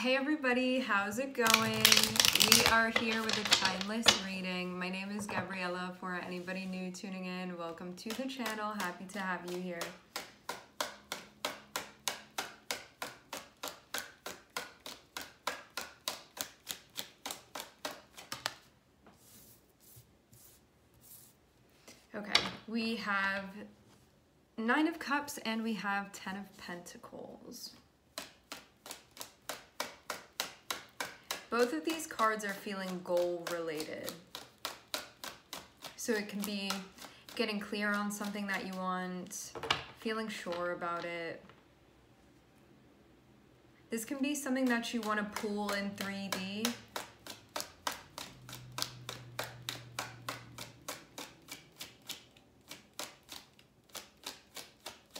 Hey everybody, how's it going? We are here with a timeless reading. My name is Gabriella. For anybody new tuning in, welcome to the channel. Happy to have you here. Okay, we have 9 of Cups and we have 10 of Pentacles. Both of these cards are feeling goal related. So it can be getting clear on something that you want, feeling sure about it. This can be something that you want to pull in 3D.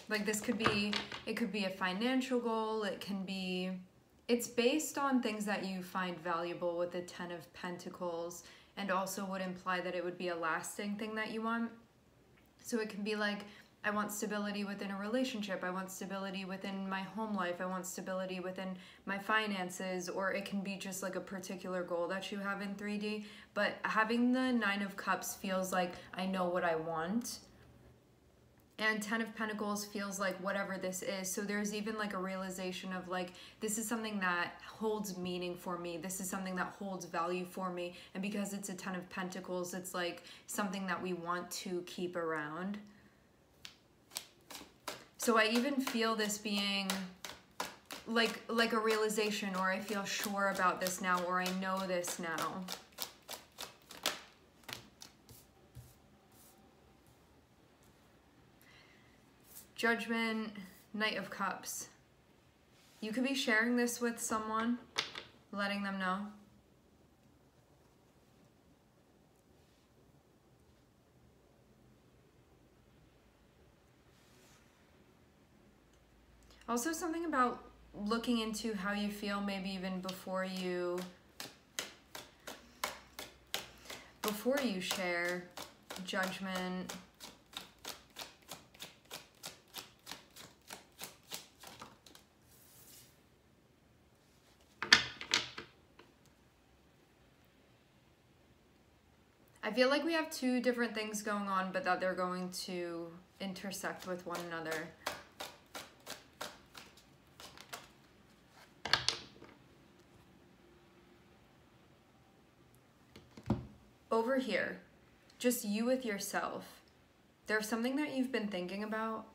Like this could be, it could be a financial goal, it can be, it's based on things that you find valuable with the 10 of Pentacles, and also would imply that it would be a lasting thing that you want. So it can be like, I want stability within a relationship, I want stability within my home life, I want stability within my finances, or it can be just like a particular goal that you have in 3D. But having the 9 of Cups feels like I know what I want. And 10 of Pentacles feels like whatever this is. So there's even like a realization of like, this is something that holds meaning for me. This is something that holds value for me. And because it's a 10 of Pentacles, it's like something that we want to keep around. So I even feel this being like a realization, or I feel sure about this now, or I know this now. Judgment, Knight of Cups. You could be sharing this with someone, letting them know. Also something about looking into how you feel, maybe even before you share. Judgment. I feel like we have 2 different things going on, but that they're going to intersect with one another. Over here, just you with yourself. There's something that you've been thinking about,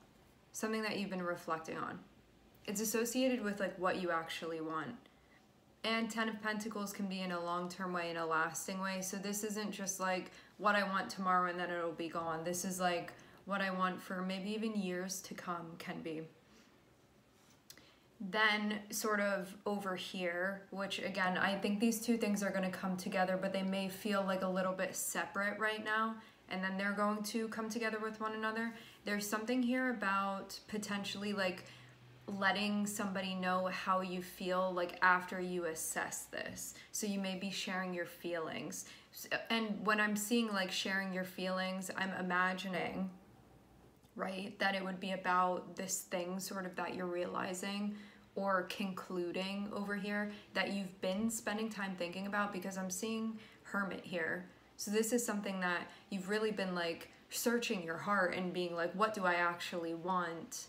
something that you've been reflecting on. It's associated with like what you actually want. And 10 of Pentacles can be in a long-term way, in a lasting way. So this isn't just like what I want tomorrow and then it'll be gone. This is like what I want for maybe even years to come, can be. Then sort of over here, which again, I think these 2 things are going to come together, but they may feel like a little bit separate right now. And then they're going to come together with one another. There's something here about potentially like letting somebody know how you feel like after you assess this. So you may be sharing your feelings. And when I'm seeing like sharing your feelings, I'm imagining, right, that it would be about this thing sort of that you're realizing or concluding over here that you've been spending time thinking about, because I'm seeing Hermit here. So this is something that you've really been like searching your heart and being like, what do I actually want?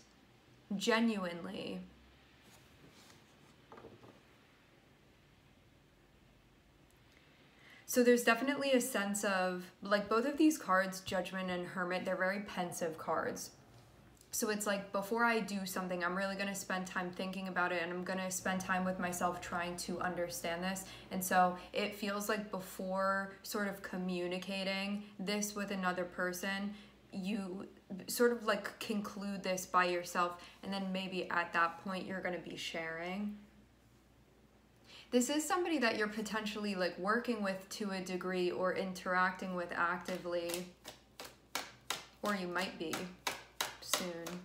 Genuinely. So there's definitely a sense of like both of these cards, Judgment and Hermit, they're very pensive cards. So it's like before I do something, I'm really going to spend time thinking about it, and I'm going to spend time with myself trying to understand this. And so it feels like before sort of communicating this with another person, you sort of like conclude this by yourself, and then maybe at that point you're going to be sharing. This is somebody that you're potentially like working with to a degree, or interacting with actively, or you might be soon.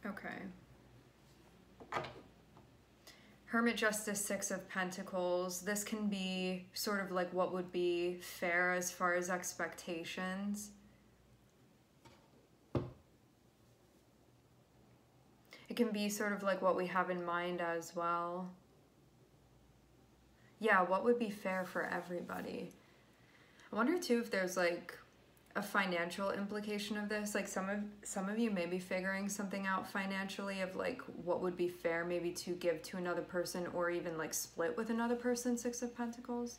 Okay. Hermit, Justice, 6 of Pentacles. This can be sort of like what would be fair as far as expectations. can be sort of like what we have in mind as well. Yeah, what would be fair for everybody? I wonder too if there's like a financial implication of this. Like some of you may be figuring something out financially of like what would be fair maybe to give to another person, or even like split with another person. Six of Pentacles.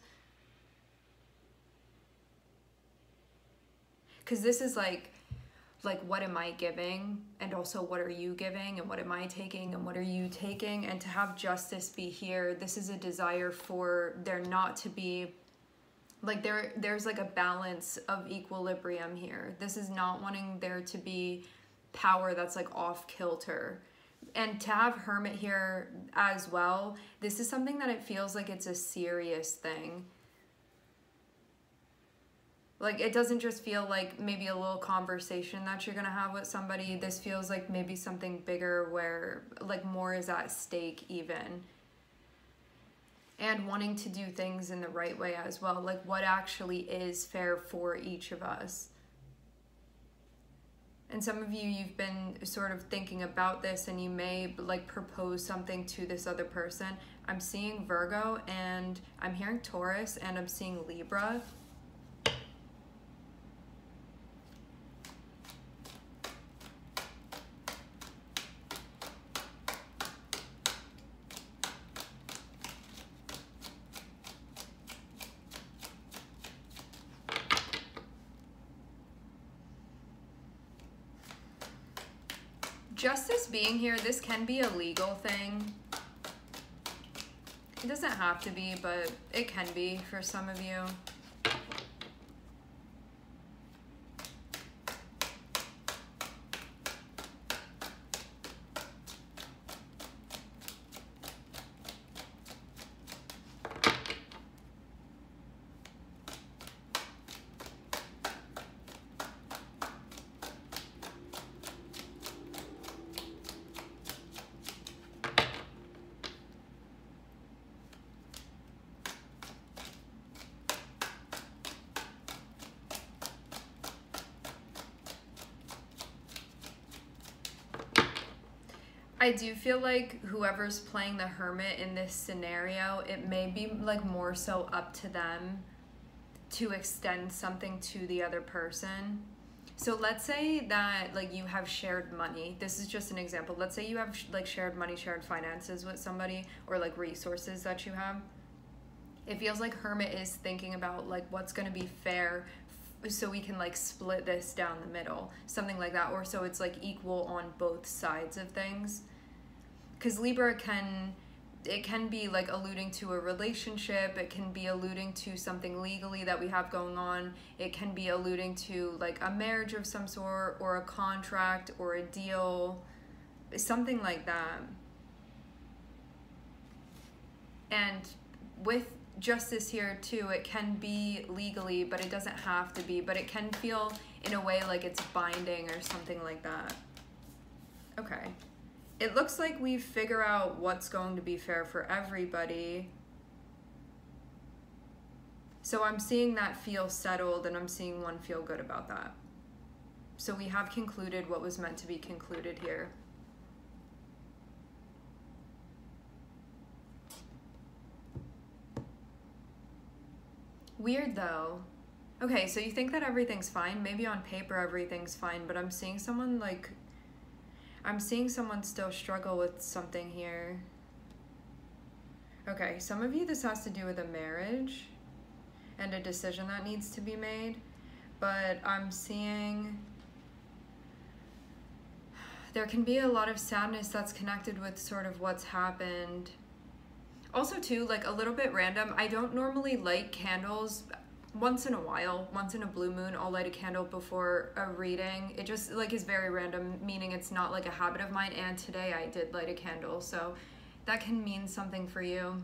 Because this is like what am I giving, and also what are you giving, and what am I taking, and what are you taking? And to have justice be here, this is a desire for there not to be like there's like a balance of equilibrium here. This is not wanting there to be power that's like off kilter. And to have Hermit here as well, this is something that it feels like it's a serious thing. Like, it doesn't just feel like maybe a little conversation that you're gonna have with somebody. This feels like maybe something bigger where, like, more is at stake even. And wanting to do things in the right way as well. Like, what actually is fair for each of us. And some of you, you've been sort of thinking about this, and you may, like, propose something to this other person. I'm seeing Virgo, and I'm hearing Taurus, and I'm seeing Libra. Justice being here, this can be a legal thing. It doesn't have to be, but it can be for some of you. I do feel like whoever's playing the Hermit in this scenario, it may be like more so up to them to extend something to the other person. So let's say that like you have shared money. This is just an example. Let's say you have like shared money, shared finances with somebody, or like resources that you have. It feels like Hermit is thinking about like what's going to be fair so we can like split this down the middle, something like that, or so it's like equal on both sides of things. Because Libra can be like alluding to a relationship, it can be alluding to something legally that we have going on, it can be alluding to like a marriage of some sort, or a contract, or a deal, something like that. And with justice here too, it can be legally, but it doesn't have to be, but it can feel in a way like it's binding or something like that. Okay, it looks like we figure out what's going to be fair for everybody. So I'm seeing that feel settled, and I'm seeing one feel good about that. So we have concluded what was meant to be concluded here. Weird though. Okay, so you think that everything's fine. Maybe on paper everything's fine, but I'm seeing someone like, I'm seeing someone still struggle with something here. Okay, some of you this has to do with a marriage and a decision that needs to be made, but I'm seeing there can be a lot of sadness that's connected with sort of what's happened. Also too, like a little bit random, I don't normally light candles. Once in a while, once in a blue moon, I'll light a candle before a reading. It just like is very random, meaning it's not like a habit of mine, and today I did light a candle, so that can mean something for you.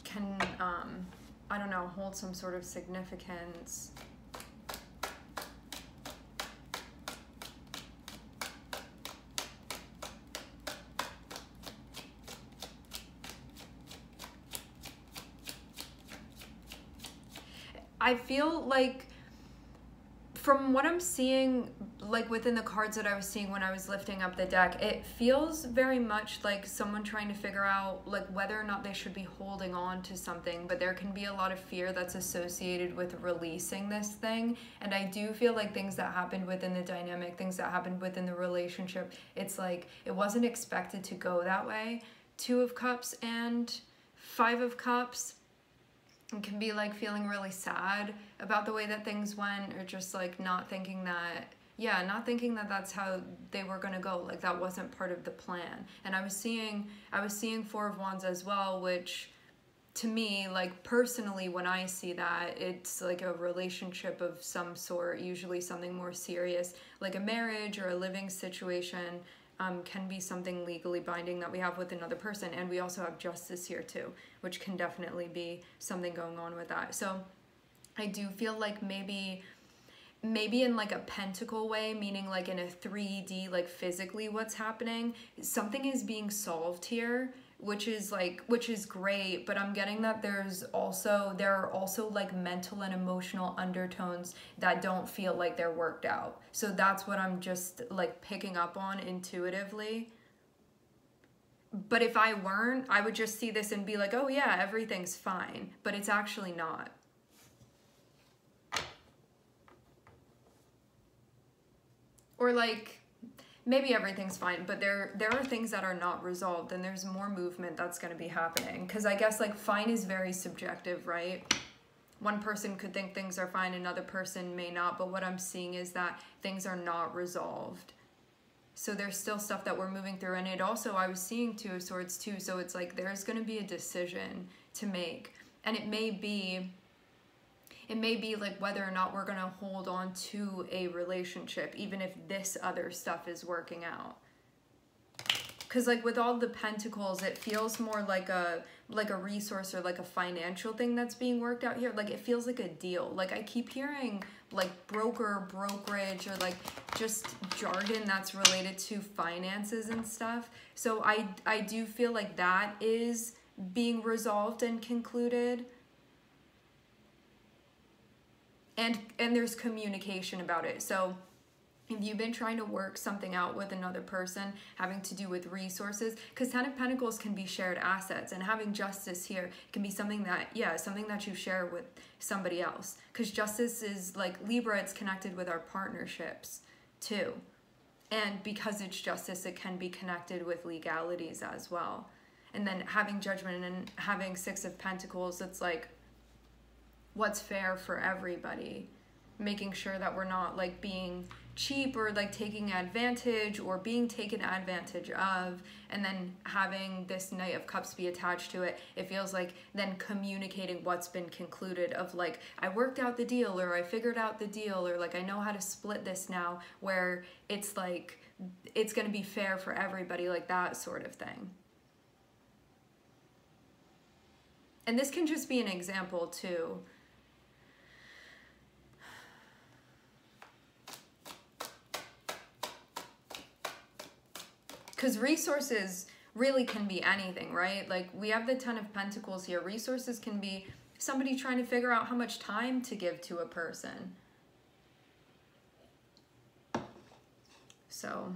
Can, I don't know, hold some sort of significance. I feel like from what I'm seeing, like within the cards that I was seeing when I was lifting up the deck, it feels very much like someone trying to figure out like whether or not they should be holding on to something, but there can be a lot of fear that's associated with releasing this thing. And I do feel like things that happened within the dynamic, things that happened within the relationship, it's like it wasn't expected to go that way. 2 of Cups and 5 of Cups. And can be like feeling really sad about the way that things went, or just like not thinking that, yeah, not thinking that that's how they were gonna go. Like that wasn't part of the plan. And I was seeing 4 of Wands as well, which to me, like personally, when I see that, it's like a relationship of some sort, usually something more serious, like a marriage or a living situation. Can be something legally binding that we have with another person. And we also have Justice here too, which can definitely be something going on with that. So I do feel like maybe in like a pentacle way, meaning like in a 3D, like physically what's happening, something is being solved here, which is great, but I'm getting that there are also like mental and emotional undertones that don't feel like they're worked out. So that's what I'm just like picking up on intuitively. But if I weren't, I would just see this and be like, oh yeah, everything's fine, but it's actually not. Or like, maybe everything's fine, but there are things that are not resolved, and there's more movement that's going to be happening. Because I guess like fine is very subjective, right? One person could think things are fine, another person may not, but what I'm seeing is that things are not resolved. So there's still stuff that we're moving through. And it also, I was seeing 2 of Swords too, so it's like there's going to be a decision to make. And it may be like whether or not we're going to hold on to a relationship, even if this other stuff is working out. Because like with all the Pentacles, it feels more like a resource or like a financial thing that's being worked out here. Like it feels like a deal. Like I keep hearing like brokerage, or like just jargon that's related to finances and stuff. So I do feel like that is being resolved and concluded. And there's communication about it. So if you've been trying to work something out with another person having to do with resources, because 10 of Pentacles can be shared assets, and having Justice here can be something that, yeah, something that you share with somebody else. Because Justice is like Libra, it's connected with our partnerships too. And because it's Justice, it can be connected with legalities as well. And then having Judgment and having 6 of Pentacles, it's like, what's fair for everybody, making sure that we're not like being cheap or like taking advantage or being taken advantage of. And then having this Knight of Cups be attached to it, it feels like then communicating what's been concluded, of like, I worked out the deal, or I figured out the deal, or like I know how to split this now, where it's like it's going to be fair for everybody, like that sort of thing. And this can just be an example too. Because resources really can be anything, right? Like we have the 10 of Pentacles here. Resources can be somebody trying to figure out how much time to give to a person. So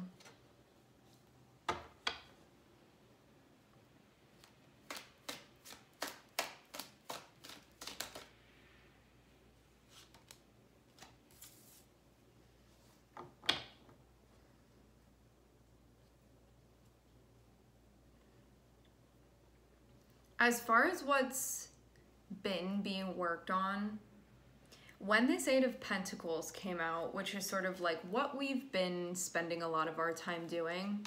as far as what's been being worked on, when this 8 of Pentacles came out, which is sort of like what we've been spending a lot of our time doing,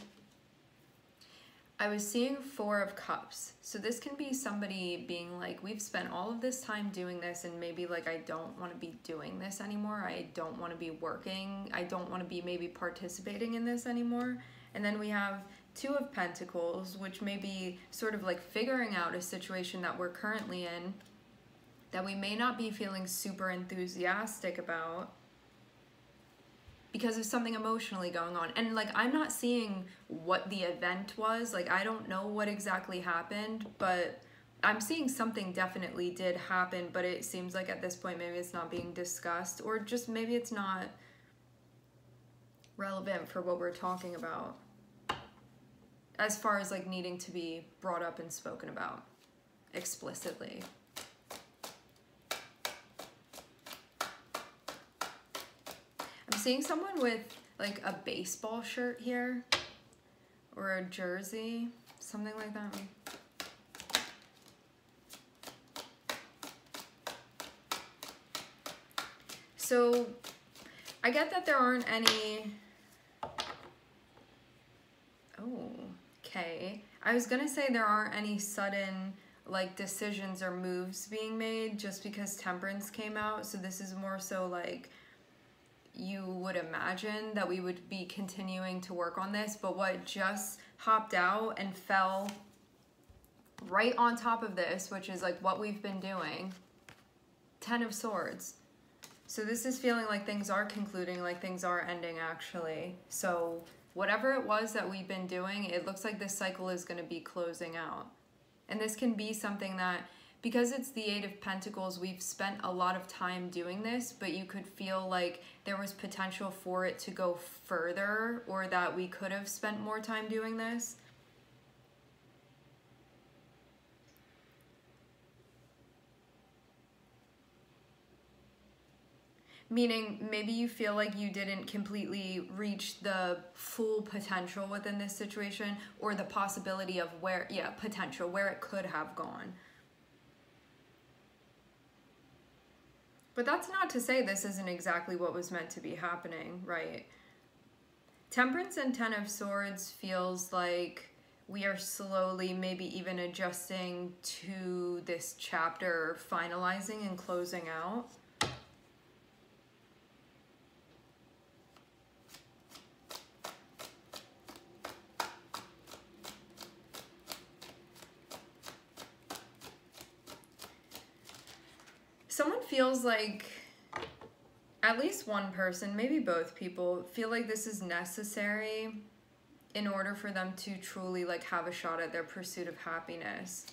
I was seeing 4 of Cups. So this can be somebody being like, we've spent all of this time doing this, and maybe like, I don't want to be doing this anymore. I don't want to be working. I don't want to be maybe participating in this anymore. And then we have 2 of Pentacles, which may be sort of like figuring out a situation that we're currently in that we may not be feeling super enthusiastic about because of something emotionally going on. And like, I'm not seeing what the event was. Like, I don't know what exactly happened, but I'm seeing something definitely did happen, but it seems like at this point maybe it's not being discussed, or just maybe it's not relevant for what we're talking about as far as like needing to be brought up and spoken about explicitly. I'm seeing someone with like a baseball shirt here or a jersey, something like that. So I get that there aren't any, oh, okay. I was gonna say there aren't any sudden like decisions or moves being made just because Temperance came out. So this is more so like you would imagine that we would be continuing to work on this, but what just hopped out and fell right on top of this, which is like what we've been doing, 10 of Swords. So this is feeling like things are concluding, like things are ending actually. So whatever it was that we've been doing, it looks like this cycle is going to be closing out. And this can be something that, because it's the Eight of Pentacles, we've spent a lot of time doing this, but you could feel like there was potential for it to go further, or that we could have spent more time doing this. Meaning maybe you feel like you didn't completely reach the full potential within this situation, or the possibility of where, yeah, potential, where it could have gone. But that's not to say this isn't exactly what was meant to be happening, right? Temperance and 10 of Swords feels like we are slowly maybe even adjusting to this chapter, finalizing and closing out. Someone feels like, at least one person, maybe both people, feel like this is necessary in order for them to truly like have a shot at their pursuit of happiness.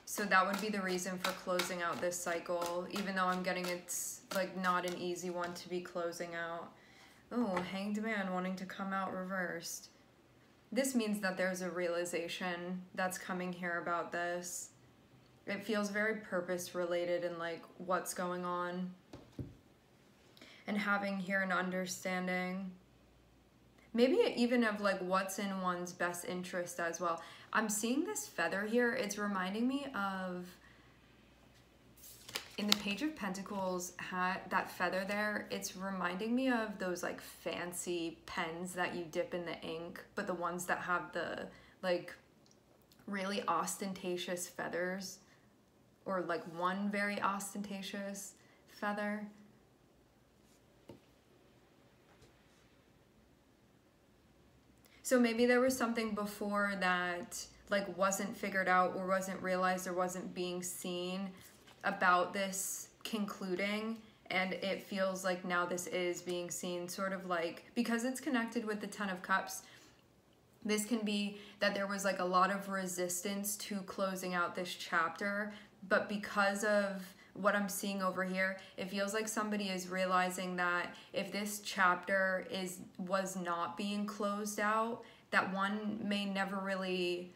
So that would be the reason for closing out this cycle, even though I'm getting it's like not an easy one to be closing out. Oh, Hanged Man wanting to come out reversed. This means that there's a realization that's coming here about this. It feels very purpose related and like what's going on. And having here an understanding. Maybe even of like what's in one's best interest as well. I'm seeing this feather here. It's reminding me of, in the Page of Pentacles, that feather there, it's reminding me of those like fancy pens that you dip in the ink, but the ones that have the like really ostentatious feathers, or like one very ostentatious feather. So maybe there was something before that like wasn't figured out or wasn't realized or wasn't being seen about this concluding, and it feels like now this is being seen, sort of like, because it's connected with the 10 of Cups. This can be that there was like a lot of resistance to closing out this chapter, but because of what I'm seeing over here, it feels like somebody is realizing that if this chapter was not being closed out, that one may never really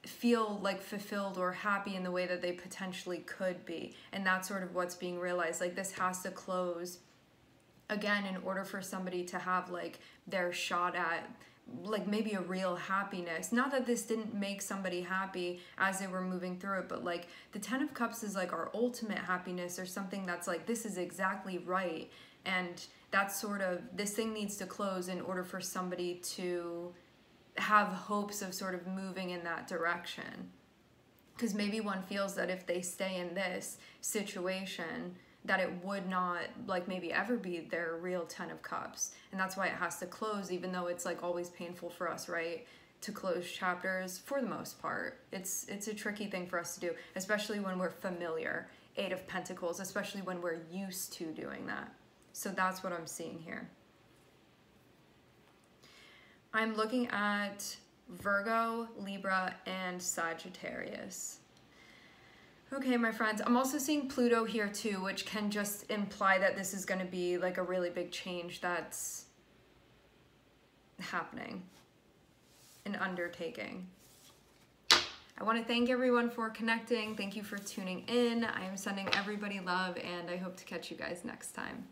feel like fulfilled or happy in the way that they potentially could be. And that's sort of what's being realized. Like this has to close again in order for somebody to have like their shot at like maybe a real happiness. Not that this didn't make somebody happy as they were moving through it, but like the 10 of Cups is like our ultimate happiness, or something that's like, this is exactly right. And that's sort of, this thing needs to close in order for somebody to have hopes of sort of moving in that direction. Because maybe one feels that if they stay in this situation, that it would not like maybe ever be their real 10 of Cups. And that's why it has to close, even though it's like always painful for us, right? To close chapters for the most part. It's a tricky thing for us to do, especially when we're familiar. 8 of Pentacles, especially when we're used to doing that. So that's what I'm seeing here. I'm looking at Virgo, Libra, and Sagittarius. Okay, my friends, I'm also seeing Pluto here too, which can just imply that this is going to be like a really big change that's happening, an undertaking. I want to thank everyone for connecting. Thank you for tuning in. I am sending everybody love, and I hope to catch you guys next time.